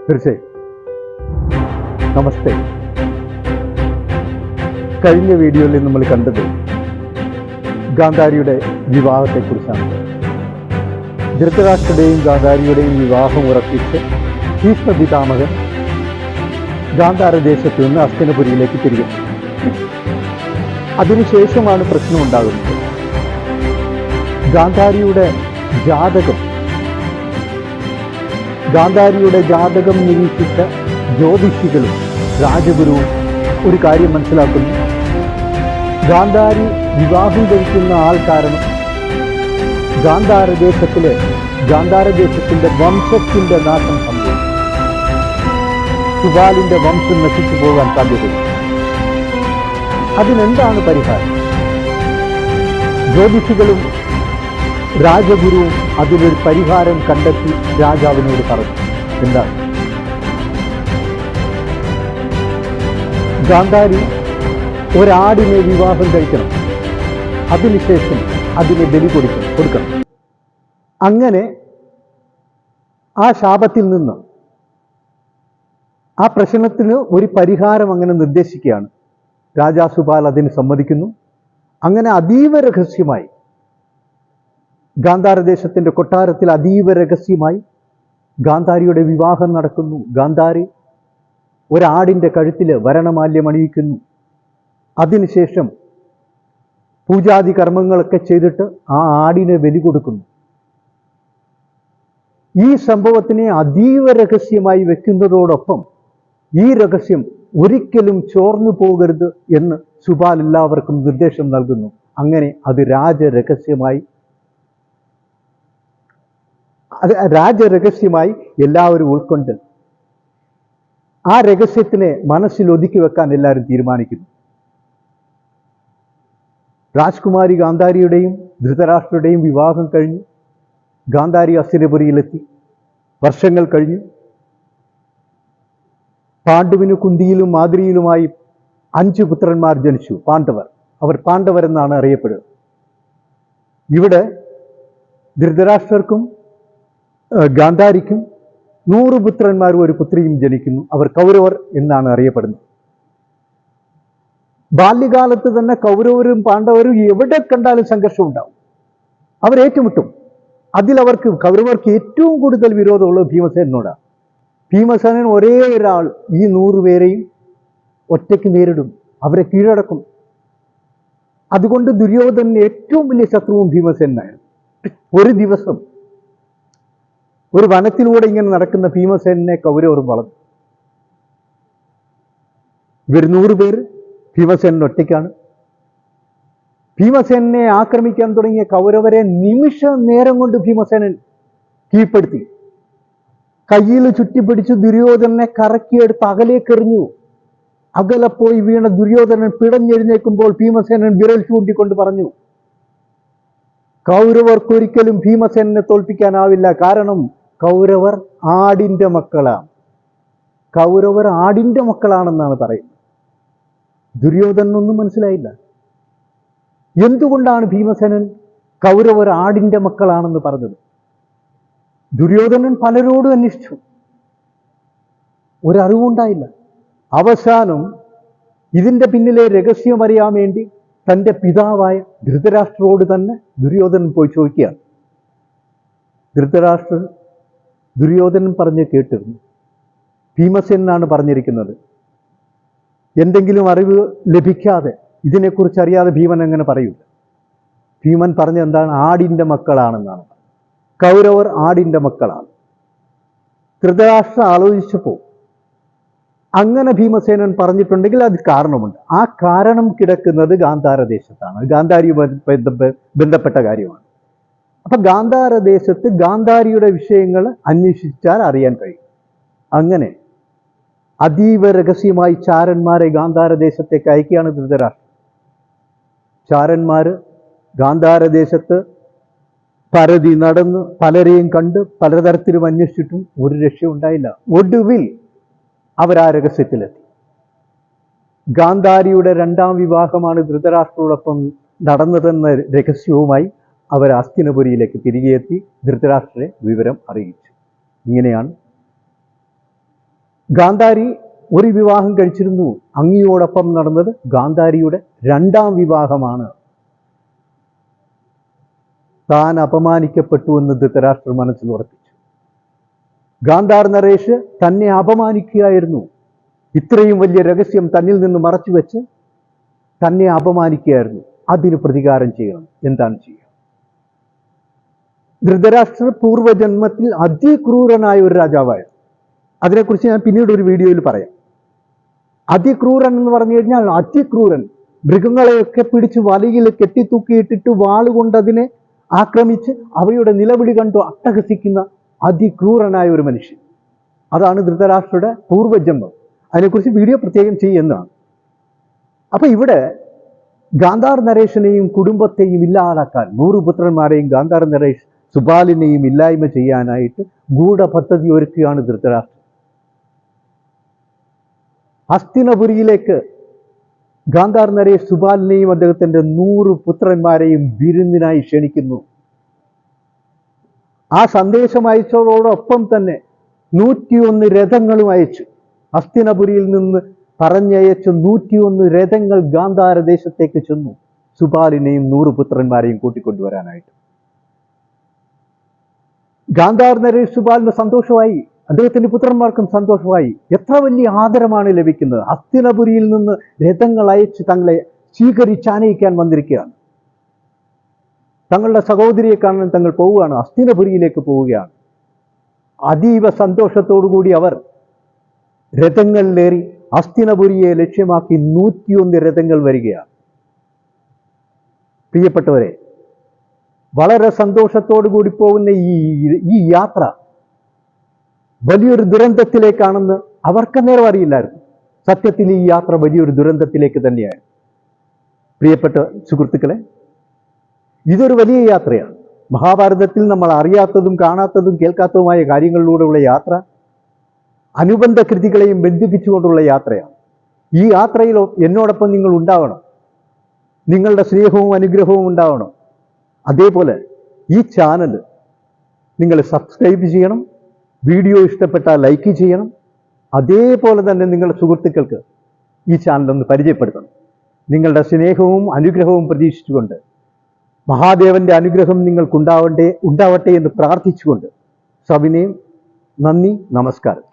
തീർച്ചയായും. നമസ്തേ. കഴിഞ്ഞ വീഡിയോയിൽ നമ്മൾ കണ്ടത് ഗാന്ധാരിയുടെ വിവാഹത്തെക്കുറിച്ചാണ്. ധൃതരാഷ്ട്രയുടെയും ഗാന്ധാരിയുടെയും വിവാഹം ഉറപ്പിച്ച് ഭീഷ്മ പിതാമഹൻ ഗാന്ധാര ദേശത്തു നിന്ന് ഹസ്തിനപുരിയിലേക്ക് തിരികെ. അതിനുശേഷമാണ് പ്രശ്നമുണ്ടാകുന്നത്. ഗാന്ധാരിയുടെ ജാതകം നിരീക്ഷിച്ച ജ്യോതിഷികളും രാജഗുരുവും ഒരു കാര്യം മനസ്സിലാക്കുന്നു. ഗാന്ധാരി വിവാഹം കഴിക്കുന്ന ആൾ കാരണം ഗാന്ധാര ദേശത്തിന്റെ വംശത്തിന്റെ നാശം സംഭവിക്കും. സുബാലിന്റെ വംശം നശിച്ചു പോകാൻ സാധ്യതയുണ്ട്. അതിനെന്താണ് പരിഹാരം? ജ്യോതിഷികളും രാജഗുരുവും അതിനൊരു പരിഹാരം കണ്ടെത്തി രാജാവിനോട് പറഞ്ഞു. എന്താണ്? ഗാന്ധാരി ഒരാടിനെ വിവാഹം കഴിക്കണം, അതിനുശേഷം അതിനെ ബലി കൊടുക്കണം. അങ്ങനെ ആ ശാപത്തിൽ നിന്ന് ആ പ്രശ്നത്തിന് ഒരു പരിഹാരം അങ്ങനെ നിർദ്ദേശിക്കുകയാണ്. രാജാ സുബാൽ അതിന് സമ്മതിക്കുന്നു. അങ്ങനെ അതീവ രഹസ്യമായി ഗാന്ധാര ദേശത്തിന്റെ കൊട്ടാരത്തിൽ അതീവ രഹസ്യമായി ഗാന്ധാരിയുടെ വിവാഹം നടക്കുന്നു. ഗാന്ധാരി ഒരാടിന്റെ കഴുത്തിൽ വരണമാല്യം അണിയിക്കുന്നു. അതിനുശേഷം പൂജാതി കർമ്മങ്ങളൊക്കെ ചെയ്തിട്ട് ആ ആടിനെ ബലി കൊടുക്കുന്നു. ഈ സംഭവത്തിനെ അതീവ രഹസ്യമായി വെക്കുന്നതോടൊപ്പം ഈ രഹസ്യം ഒരിക്കലും ചോർന്നു പോകരുത് എന്ന് സുബാൽ എല്ലാവർക്കും നിർദ്ദേശം നൽകുന്നു. അങ്ങനെ അത് രാജരഹസ്യമായി എല്ലാവരും ഉൾക്കൊണ്ട് ആ രഹസ്യത്തിനെ മനസ്സിൽ ഒതുക്കി വെക്കാൻ എല്ലാവരും തീരുമാനിക്കുന്നു. രാജ്കുമാരി ഗാന്ധാരിയുടെയും ധൃതരാഷ്ട്രയുടെയും വിവാഹം കഴിഞ്ഞു. ഗാന്ധാരി ഹസ്തിനപുരിയിലെത്തി. വർഷങ്ങൾ കഴിഞ്ഞു. പാണ്ഡുവിന് കുന്തിയിലും മാദ്രിയിലുമായി 5 പുത്രന്മാർ ജനിച്ചു. അവർ പാണ്ഡവർ എന്നാണ് അറിയപ്പെടുക. ഇവിടെ ധൃതരാഷ്ട്രർക്കും ഗാന്ധാരിക്കും 100 പുത്രന്മാരും ഒരു പുത്രിയും ജനിക്കുന്നു. അവർ കൗരവർ എന്നാണ് അറിയപ്പെടുന്നത്. ബാല്യകാലത്ത് തന്നെ കൗരവരും പാണ്ഡവരും എവിടെ കണ്ടാലും സംഘർഷം ഉണ്ടാവും. അവരേറ്റുമുട്ടും. കൗരവർക്ക് ഏറ്റവും കൂടുതൽ വിരോധമുള്ളത് ഭീമസേനോടാണ്. ഭീമസേനൻ ഒരേ ഒരാൾ ഈ 100 പേരെയും ഒറ്റയ്ക്ക് നേരിടും, അവരെ കീഴടക്കും. അതുകൊണ്ട് ദുര്യോധനന് ഏറ്റവും വലിയ ശത്രുവും ഭീമസേനായിരുന്നു. ഒരു ദിവസം ഒരു വനത്തിലൂടെ ഇങ്ങനെ നടക്കുന്ന ഭീമസേനെ കൗരവർ വളർന്നു. ഇവർ 100 പേര്, ഭീമസേനൻ ഒറ്റയ്ക്കാണ്. ഭീമസേനെ ആക്രമിക്കാൻ തുടങ്ങിയ കൗരവരെ നിമിഷ നേരം കൊണ്ട് ഭീമസേനൻ കീഴ്പ്പെടുത്തി. കയ്യിൽ ചുറ്റിപ്പിടിച്ച് ദുര്യോധനനെ കറക്കിയെടുത്ത് അകലേക്കെറിഞ്ഞു. അകലെ പോയി വീണ ദുര്യോധനൻ പിടഞ്ഞെഴുന്നേൽക്കുമ്പോൾ ഭീമസേനൻ വിരൽ ചൂണ്ടിക്കൊണ്ട് പറഞ്ഞു, കൗരവർക്കൊരിക്കലും ഭീമസേനെ തോൽപ്പിക്കാനാവില്ല. കാരണം കൗരവർ ആടിന്റെ മക്കളാണെന്നാണ് പറയുന്നത്. ദുര്യോധനൊന്നും മനസ്സിലായില്ല. എന്തുകൊണ്ടാണ് ഭീമസേനൻ കൗരവർ ആടിന്റെ മക്കളാണെന്ന് പറഞ്ഞത്? ദുര്യോധനൻ പലരോടും അന്വേഷിച്ചു, ഒരറിവുണ്ടായില്ല. അവസാനം ഇതിന്റെ പിന്നിലെ രഹസ്യം അറിയാൻ വേണ്ടി തൻ്റെ പിതാവായ ധൃതരാഷ്ട്രരോട് തന്നെ ദുര്യോധനൻ പോയി ചോദിക്കുകയാണ്. ധൃതരാഷ്ട്രൻ ദുര്യോധനൻ പറഞ്ഞ് കേട്ടിരുന്നു. ഭീമസേനാണ് പറഞ്ഞിരിക്കുന്നത്. എന്തെങ്കിലും അറിവ് ലഭിക്കാതെ, ഇതിനെക്കുറിച്ച് അറിയാതെ ഭീമൻ എങ്ങനെ പറയൂല. ഭീമൻ പറഞ്ഞ എന്താണ്? ആടിന്റെ മക്കളാണെന്നാണ്. കൗരവർ ആടിന്റെ മക്കളാണ്. ധൃതരാഷ്ട്ര ആലോചിച്ചപ്പോൾ അങ്ങനെ ഭീമസേനൻ പറഞ്ഞിട്ടുണ്ടെങ്കിൽ അത് കാരണമുണ്ട്. ആ കാരണം കിടക്കുന്നത് ഗാന്ധാര ദേശത്താണ്. ഗാന്ധാരിയുമായി ബന്ധപ്പെട്ട കാര്യമാണ്. അപ്പൊ ഗാന്ധാര ദേശത്ത് ഗാന്ധാരിയുടെ വിഷയങ്ങൾ അന്വേഷിച്ചാൽ അറിയാൻ കഴിയും. അങ്ങനെ അതീവ രഹസ്യമായി ചാരന്മാരെ ഗാന്ധാര ദേശത്തേക്ക് അയക്കുകയാണ് ധൃതരാഷ്ട്രൻ. ചാരന്മാര് ഗാന്ധാര ദേശത്ത് പരതി നടന്ന് പലരെയും കണ്ട് പലതരത്തിലും അന്വേഷിച്ചിട്ടും ഒരു രക്ഷയുണ്ടായില്ല. ഒടുവിൽ അവർ ആ രഹസ്യത്തിലെത്തി. ഗാന്ധാരിയുടെ 2ാം വിവാഹമാണ് ധൃതരാഷ്ട്രയോടൊപ്പം നടന്നതെന്ന രഹസ്യവുമായി അവർ ഹസ്തിനപുരിയിലേക്ക് തിരികെ എത്തി ധൃതരാഷ്ട്രരെ വിവരം അറിയിച്ചു. ഇങ്ങനെയാണ് ഗാന്ധാരി ഒരു വിവാഹം കഴിച്ചിരുന്നു. അങ്ങിയോടൊപ്പം നടന്നത് ഗാന്ധാരിയുടെ രണ്ടാം വിവാഹമാണ്. താൻ അപമാനിക്കപ്പെട്ടു എന്ന് ധൃതരാഷ്ട്രർ മനസ്സിൽ ഉറപ്പിച്ചു. ഗാന്ധാർ നരേഷ് തന്നെ അപമാനിക്കുകയായിരുന്നു. ഇത്രയും വലിയ രഹസ്യം തന്നിൽ നിന്ന് മറച്ചു വെച്ച് തന്നെ അപമാനിക്കുകയായിരുന്നു. അതിന് പ്രതികാരം ചെയ്യണം. എന്താണ് ചെയ്യുക? ധൃതരാഷ്ട്രർ പൂർവ്വജന്മത്തിൽ അതിക്രൂരനായ ഒരു രാജാവായിരുന്നു. അതിനെക്കുറിച്ച് ഞാൻ പിന്നീട് ഒരു വീഡിയോയിൽ പറയാം. അതിക്രൂരൻ എന്ന് പറഞ്ഞു കഴിഞ്ഞാൽ അതിക്രൂരൻ. മൃഗങ്ങളെയൊക്കെ പിടിച്ച് വലയിൽ കെട്ടിത്തൂക്കിയിട്ടിട്ട് വാളുകൊണ്ട് അതിനെ ആക്രമിച്ച് അവയുടെ നിലവിളി കണ്ടു അട്ടഹസിക്കുന്ന അതിക്രൂരനായ ഒരു മനുഷ്യൻ. അതാണ് ധൃതരാഷ്ട്രയുടെ പൂർവ്വജന്മം. അതിനെക്കുറിച്ച് വീഡിയോ പ്രത്യേകം ചെയ്യുന്നതാണ്. അപ്പൊ ഇവിടെ ഗാന്ധാർ നരേഷിനെയും കുടുംബത്തെയും ഇല്ലാതാക്കാൻ, 100 പുത്രന്മാരെയും ഗാന്ധാർ നരേഷ് സുബാലിനെയും ഇല്ലായ്മ ചെയ്യാനായിട്ട് ഗൂഢപദ്ധതി ഒരുക്കുകയാണ് ധൃതരാഷ്ട്രർ. ഹസ്തിനപുരിയിലേക്ക് ഗാന്ധാർ നരേഷ് സുബാലിനെയും അദ്ദേഹത്തിന്റെ 100 പുത്രന്മാരെയും വിരുന്നിനായി ക്ഷണിക്കുന്നു. ആ സന്ദേശം അയച്ചതോടൊപ്പം തന്നെ 101 രഥങ്ങളും അയച്ചു. ഹസ്തിനപുരിയിൽ നിന്ന് പറഞ്ഞയച്ച 101 രഥങ്ങൾ ഗാന്ധാര ദേശത്തേക്ക് ചെന്നു, സുബാലിനെയും 100 പുത്രന്മാരെയും കൂട്ടിക്കൊണ്ടുവരാനായിട്ട്. ഗാന്ധാർ നരേഷ് സുബാലിന് സന്തോഷമായി, അദ്ദേഹത്തിന്റെ പുത്രന്മാർക്കും സന്തോഷമായി. എത്ര വലിയ ആദരമാണ് ലഭിക്കുന്നത്! ഹസ്തിനപുരിയിൽ നിന്ന് രഥങ്ങൾ അയച്ച് തങ്ങളെ സ്വീകരിച്ചാനയിക്കാൻ വന്നിരിക്കുകയാണ്. തങ്ങളുടെ സഹോദരിയെ കാണാൻ തങ്ങൾ പോവുകയാണ്, ഹസ്തിനപുരിയിലേക്ക് പോവുകയാണ്. അതീവ സന്തോഷത്തോടുകൂടി അവർ രഥങ്ങളിലേറി ഹസ്തിനപുരിയെ ലക്ഷ്യമാക്കി 101 രഥങ്ങൾ വരികയാണ്. പ്രിയപ്പെട്ടവരെ, വളരെ സന്തോഷത്തോടു കൂടി പോകുന്ന ഈ യാത്ര വലിയൊരു ദുരന്തത്തിലേക്കാണെന്ന് അവർക്ക് നേരം അറിയില്ലായിരുന്നു. സത്യത്തിൽ ഈ യാത്ര വലിയൊരു ദുരന്തത്തിലേക്ക് തന്നെയായിരുന്നു. പ്രിയപ്പെട്ട സുഹൃത്തുക്കളെ, ഇതൊരു വലിയ യാത്രയാണ്. മഹാഭാരതത്തിൽ നമ്മൾ അറിയാത്തതും കാണാത്തതും കേൾക്കാത്തതുമായ കാര്യങ്ങളിലൂടെയുള്ള യാത്ര, അനുബന്ധ കൃതികളെയും ബന്ധിപ്പിച്ചുകൊണ്ടുള്ള യാത്രയാണ്. ഈ യാത്രയിൽ എന്നോടൊപ്പം നിങ്ങൾ ഉണ്ടാവണം. നിങ്ങളുടെ സ്നേഹവും അനുഗ്രഹവും ഉണ്ടാവണം. അതേപോലെ ഈ ചാനൽ നിങ്ങൾ സബ്സ്ക്രൈബ് ചെയ്യണം. വീഡിയോ ഇഷ്ടപ്പെട്ടാൽ ലൈക്ക് ചെയ്യണം. അതേപോലെ തന്നെ നിങ്ങളുടെ സുഹൃത്തുക്കൾക്ക് ഈ ചാനൽ ഒന്ന് പരിചയപ്പെടുത്തണം. നിങ്ങളുടെ സ്നേഹവും അനുഗ്രഹവും പ്രതീക്ഷിച്ചുകൊണ്ട്, മഹാദേവന്റെ അനുഗ്രഹം നിങ്ങൾക്കുണ്ടാവട്ടെ എന്ന് പ്രാർത്ഥിച്ചുകൊണ്ട് സവിനയം നന്ദി, നമസ്കാരം.